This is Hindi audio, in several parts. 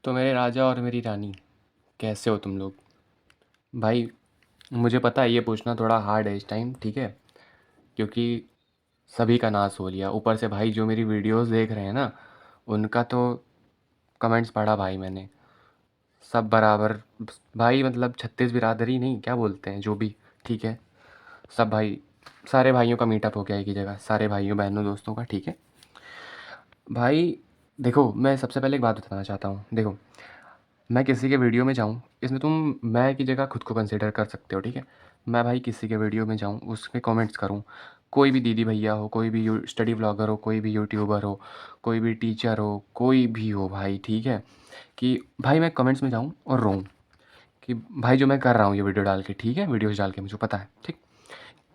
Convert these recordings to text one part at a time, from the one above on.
तो मेरे राजा और मेरी रानी, कैसे हो तुम लोग? भाई, मुझे पता है ये पूछना थोड़ा हार्ड है इस टाइम, ठीक है? क्योंकि सभी का नाश हो लिया। ऊपर से भाई जो मेरी वीडियोस देख रहे हैं ना, उनका तो कमेंट्स पढ़ा भाई मैंने। सब बराबर भाई, मतलब 36 बिरादरी नहीं, क्या बोलते हैं जो भी, ठीक है? सब भाई, सारे भाइयों का मीटअप हो गया एक ही जगह, सारे भाइयों बहनों दोस्तों का, ठीक है? भाई देखो, मैं सबसे पहले एक बात बताना चाहता हूँ। देखो, मैं किसी के वीडियो में जाऊँ, इसमें तुम मैं की जगह खुद को कंसिडर कर सकते हो, ठीक है? मैं भाई किसी के वीडियो में जाऊँ, उसमें कमेंट्स करूँ, कोई भी दीदी भैया हो, कोई भी यू स्टडी व्लॉगर हो, कोई भी यूट्यूबर हो, कोई भी टीचर हो, कोई भी हो भाई, ठीक है? कि भाई मैं कमेंट्स में जाऊँ और रोऊँ कि भाई जो मैं कर रहा हूँ ये वीडियो डाल के, ठीक है? वीडियोज़ डाल के मुझे पता है, ठीक?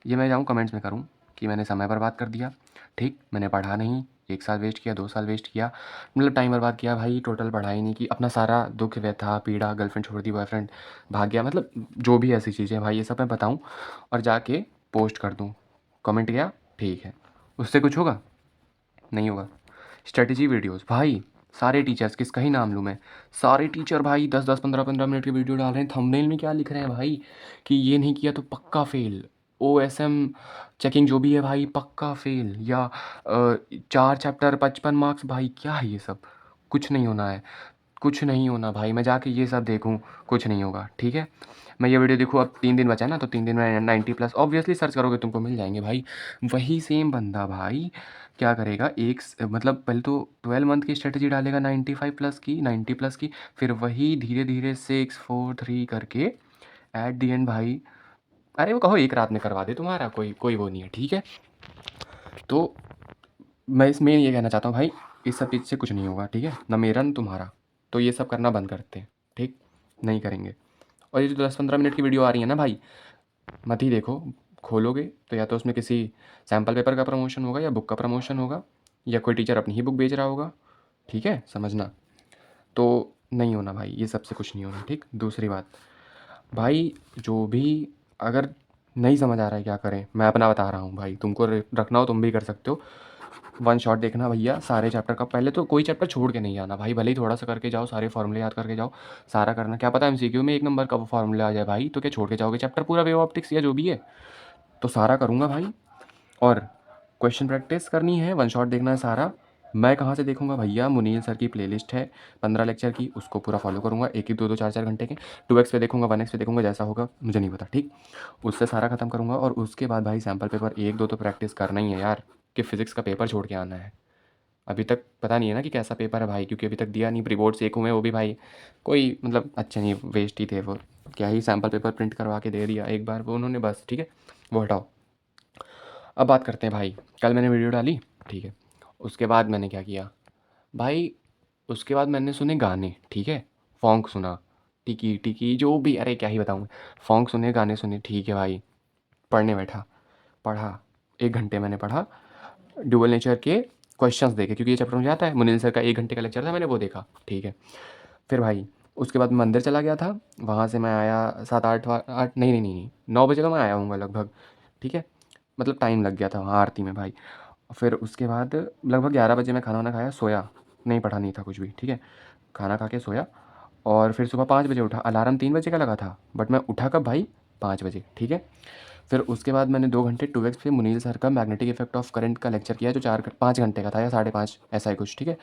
ये मैं जाऊँ कमेंट्स में करूँ कि मैंने समय बर्बाद कर दिया, ठीक? मैंने पढ़ा नहीं, 1 साल वेस्ट किया, 2 साल वेस्ट किया, मतलब टाइम बर्बाद किया भाई, टोटल पढ़ा ही नहीं, कि अपना सारा दुःख, व्यथा, पीड़ा, गर्लफ्रेंड छोड़ दी, बॉयफ्रेंड भाग गया, मतलब जो भी ऐसी चीज़ें भाई, ये सब मैं बताऊँ और जाके पोस्ट कर दूँ। कमेंट किया, ठीक है। उससे कुछ होगा? नहीं होगा। स्ट्रैटेजी वीडियोज़ भाई, सारे टीचर्स, किसका ही नाम लूँ मैं? सारे टीचर भाई 10-10, 15-15 मिनट की वीडियो डाल रहे हैं, थंबनेल में क्या लिख रहे हैं भाई कि ये नहीं किया तो पक्का फ़ेल, ओएसएम चेकिंग जो भी है भाई पक्का फ़ेल, या 4 चैप्टर 55 मार्क्स, भाई क्या है ये सब? कुछ नहीं होना है, कुछ नहीं होना भाई, मैं जाके ये सब देखूँ, कुछ नहीं होगा, ठीक है? मैं ये वीडियो देखूँ, अब 3 दिन बचा है ना, तो 3 दिन में 90 प्लस ऑब्वियसली सर्च करोगे तुमको मिल जाएँगे भाई। वही सेम बंदा भाई क्या करेगा, मतलब पहले तो 12 मंथ की स्ट्रेटजी डालेगा 95 प्लस की, 90 प्लस की, फिर वही धीरे-धीरे 6, 4, 3 करके एट द एंड भाई, अरे वो कहो एक रात में करवा दे तुम्हारा, कोई कोई वो नहीं है, ठीक है? तो मैं इसमें ये कहना चाहता हूँ भाई, इस सब चीज़ से कुछ नहीं होगा, ठीक है? ना मेरा ना तुम्हारा। तो ये सब करना बंद करते हैं, ठीक? नहीं करेंगे। और ये जो 10-15 मिनट की वीडियो आ रही है ना भाई, मत ही देखो। खोलोगे तो या तो उसमें किसी सैम्पल पेपर का प्रमोशन होगा, या बुक का प्रमोशन होगा, या कोई टीचर अपनी ही बुक बेच रहा होगा, ठीक है? समझना। तो नहीं होना भाई, ये सबसे कुछ नहीं होना, ठीक? दूसरी बात भाई, जो भी अगर नहीं समझ आ रहा है क्या करें, मैं अपना बता रहा हूँ भाई, तुमको रखना हो तुम भी कर सकते हो। वन शॉट देखना भैया, सारे चैप्टर का पहले तो कोई चैप्टर छोड़ के नहीं आना भाई, भले ही थोड़ा सा करके जाओ, सारे फॉर्मूले याद करके जाओ, सारा करना। क्या पता एमसीक्यू में 1 नंबर का वो फॉर्मूला आ जाए भाई, तो क्या छोड़ के जाओगे चैप्टर पूरा, वेव ऑप्टिक्स या जो भी है? तो सारा करूँगा भाई। और क्वेश्चन प्रैक्टिस करनी है, वन शॉट देखना है सारा। मैं कहाँ से देखूँगा भैया? मुनील सर की प्लेलिस्ट है 15 लेक्चर की, उसको पूरा फॉलो करूँगा, 1-1, 2-2, 4-4 घंटे के। 2x पे देखूँगा, 1x पे देखूँगा, जैसा होगा मुझे नहीं पता, ठीक? उससे सारा खत्म करूँगा, और उसके बाद भाई सैम्पल पेपर 1-2 तो प्रैक्टिस करना ही है यार, कि फिज़िक्स का पेपर छोड़ के आना है। अभी तक पता नहीं है ना कि कैसा पेपर है भाई, क्योंकि अभी तक दिया नहीं, प्री बोर्ड्स एक हुए, वो भी भाई कोई मतलब अच्छे नहीं, वेस्ट ही थे वो। क्या ही सैम्पल पेपर प्रिंट करवा के दे दिया एक बार वो उन्होंने, बस, ठीक है? वो हटाओ। अब बात करते हैं भाई, कल मैंने वीडियो डाली, ठीक है? उसके बाद मैंने क्या किया भाई? उसके बाद मैंने सुने गाने, ठीक है? फ़ोंक सुना, टिकी टिकी जो भी, अरे क्या ही बताऊँ मैं। फ़ोंक सुने, गाने सुने, ठीक है भाई। पढ़ने बैठा, पढ़ा, 1 घंटे मैंने पढ़ा। ड्यूअल नेचर के क्वेश्चंस देखे, क्योंकि ये चैप्टर मुझे आता है। मुनील सर का 1 घंटे का लेक्चर था, मैंने वो देखा, ठीक है? फिर भाई उसके बाद मैं मंदिर चला गया था, वहाँ से मैं आया 7-8 8 नहीं, नहीं, नहीं, नहीं, 9 बजे तो मैं आया हूँगा लगभग, ठीक है? मतलब टाइम लग गया था वहाँ आरती में भाई। फिर उसके बाद लगभग 11 बजे मैं खाना वाना खाया, सोया, नहीं पढ़ा नहीं था कुछ भी, ठीक है? खाना खा के सोया, और फिर सुबह 5 बजे उठा। अलार्म 3 बजे का लगा था, बट मैं उठा कब भाई? 5 बजे, ठीक है? फिर उसके बाद मैंने 2 घंटे 2x पे मुनील सर का मैग्नेटिक इफेक्ट ऑफ करंट का लेक्चर किया, जो 5 घंटे का था या 5.5, ऐसा ही कुछ, ठीक है?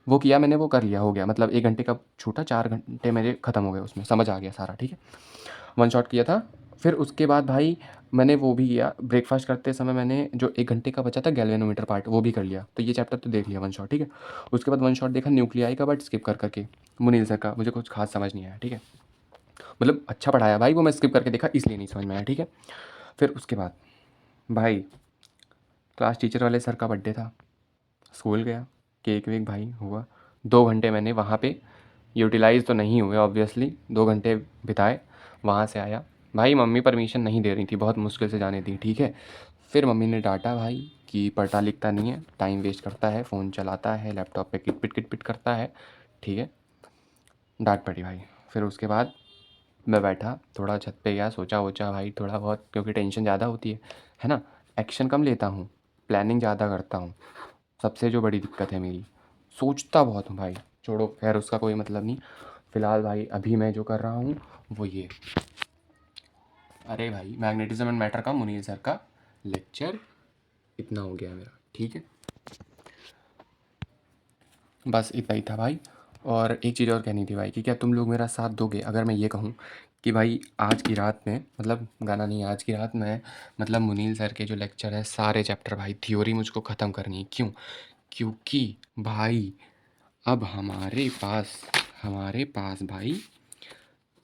वो किया मैंने, वो कर लिया, हो गया, मतलब 1 घंटे का छूटा, 4 घंटे मेरे खत्म हो गए उसमें, समझ आ गया सारा, ठीक है? वन शॉट किया था। फिर उसके बाद भाई मैंने वो भी किया, ब्रेकफास्ट करते समय मैंने जो 1 घंटे का बचा था गैल्वेनोमीटर पार्ट, वो भी कर लिया। तो ये चैप्टर तो देख लिया वन शॉट, ठीक है? उसके बाद वन शॉट देखा न्यूक्लियाई का, बट स्किप कर के, मुनील सर का मुझे कुछ खास समझ नहीं आया, ठीक है? मतलब अच्छा पढ़ाया भाई, वो मैं स्किप करके देखा, इसलिए नहीं समझ में आया, ठीक है? फिर उसके बाद भाई क्लास टीचर वाले सर का बर्थडे था, स्कूल गया, केक वेक भाई हुआ। 2 घंटे मैंने वहाँ पे यूटिलाइज़ तो नहीं हुए ऑब्वियसली, 2 घंटे बिताए। वहाँ से आया भाई, मम्मी परमिशन नहीं दे रही थी, बहुत मुश्किल से जाने दी, ठीक है? फिर मम्मी ने डांटा भाई कि पढ़ता लिखता नहीं है, टाइम वेस्ट करता है, फ़ोन चलाता है, लैपटॉप पे किट-पिट करता है, ठीक है? डांट पड़ी भाई। फिर उसके बाद मैं बैठा, थोड़ा छत पे गया, सोचा-वोचा भाई थोड़ा बहुत, क्योंकि टेंशन ज़्यादा होती है ना? एक्शन कम लेता हूँ, प्लानिंग ज़्यादा करता हूँ। सबसे जो बड़ी दिक्कत है मेरी, सोचता बहुत हूँ भाई, छोड़ो, खैर उसका कोई मतलब नहीं। फ़िलहाल भाई अभी मैं जो कर रहा हूँ वो ये, अरे भाई मैग्नेटिज्म एंड मैटर का मुनीर सर का लेक्चर इतना हो गया मेरा, ठीक है। बस इतना ही था भाई। और एक चीज़ और कहनी थी भाई कि क्या तुम लोग मेरा साथ दोगे अगर मैं ये कहूँ कि भाई आज की रात में, मतलब गाना नहीं, आज की रात में मतलब मुनील सर के जो लेक्चर है सारे चैप्टर भाई थ्योरी मुझको ख़त्म करनी है। क्यों? क्योंकि भाई अब हमारे पास भाई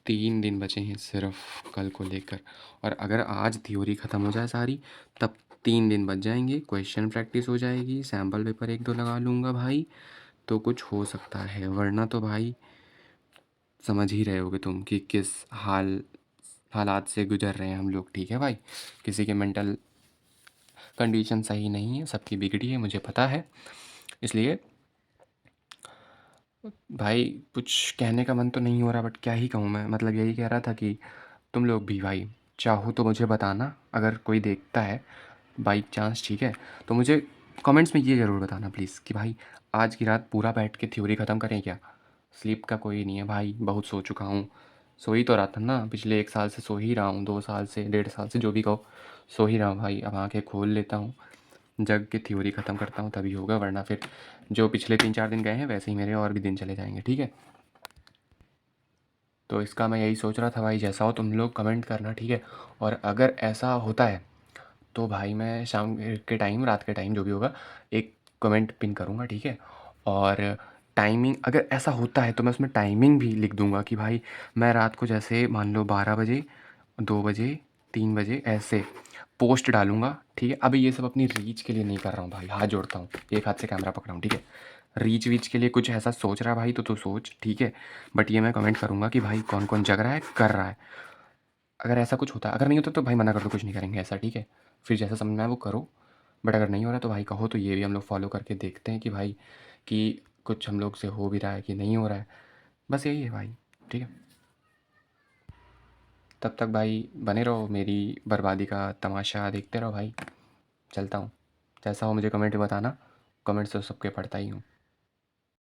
3 दिन बचे हैं सिर्फ कल को लेकर। और अगर आज थ्योरी ख़त्म हो जाए सारी, तब 3 दिन बच जाएंगे, क्वेश्चन प्रैक्टिस हो जाएगी, सैम्पल पेपर 1-2 लगा लूँगा भाई, तो कुछ हो सकता है। वरना तो भाई समझ ही रहे होगे तुम कि किस हालात से गुजर रहे हैं हम लोग, ठीक है भाई। किसी के मेंटल कंडीशन सही नहीं है, सबकी बिगड़ी है, मुझे पता है। इसलिए भाई कुछ कहने का मन तो नहीं हो रहा, बट क्या ही कहूँ मैं, मतलब यही कह रहा था कि तुम लोग भी भाई चाहो तो मुझे बताना, अगर कोई देखता है बाई चांस, ठीक है, तो मुझे कमेंट्स में ये ज़रूर बताना प्लीज़ कि भाई आज की रात पूरा बैठ के थ्योरी ख़त्म करें क्या। स्लीप का कोई नहीं है भाई, बहुत सो चुका हूँ। सो ही तो रहा था ना, पिछले 1 साल से सो ही रहा हूँ, 2 साल से, 1.5 साल से, जो भी कहो, सो ही रहा हूँ भाई। अब आंखें खोल लेता हूँ, जग के थ्योरी ख़त्म करता हूँ, तभी होगा। वरना फिर जो पिछले 3-4 दिन गए हैं वैसे ही मेरे और भी दिन चले जाएंगे, ठीक है। तो इसका मैं यही सोच रहा था भाई, जैसा हो तुम लोग कमेंट करना, ठीक है। और अगर ऐसा होता है तो भाई मैं शाम के टाइम, रात के टाइम, जो भी होगा, एक कमेंट पिन करूँगा, ठीक है। और टाइमिंग अगर ऐसा होता है तो मैं उसमें टाइमिंग भी लिख दूँगा कि भाई मैं रात को जैसे मान लो 12 बजे, 2 बजे, 3 बजे ऐसे पोस्ट डालूँगा, ठीक है। अभी ये सब अपनी रीच के लिए नहीं कर रहा हूँ भाई, हाथ जोड़ता हूँ, एक हाथ से कैमरा पकड़ा हूँ, ठीक है। रीच वीच के लिए कुछ ऐसा सोच रहा है भाई तो तू सोच, ठीक है। बट ये मैं कमेंट करूँगा कि भाई कौन कौन जग रहा है, कर रहा है। अगर ऐसा कुछ होता है, अगर नहीं होता तो भाई मना कर दो, कुछ नहीं करेंगे ऐसा, ठीक है। फिर जैसा समझ में आए वो करो। बट अगर नहीं हो रहा तो भाई कहो, तो ये भी हम लोग फॉलो करके देखते हैं कि भाई कि कुछ हम लोग से हो भी रहा है कि नहीं हो रहा है। बस यही है भाई, ठीक है। तब तक भाई बने रहो, मेरी बर्बादी का तमाशा देखते रहो भाई। चलता हूँ, जैसा हो मुझे कमेंट में बताना, कमेंट्स तो सबके पढ़ता ही हूँ।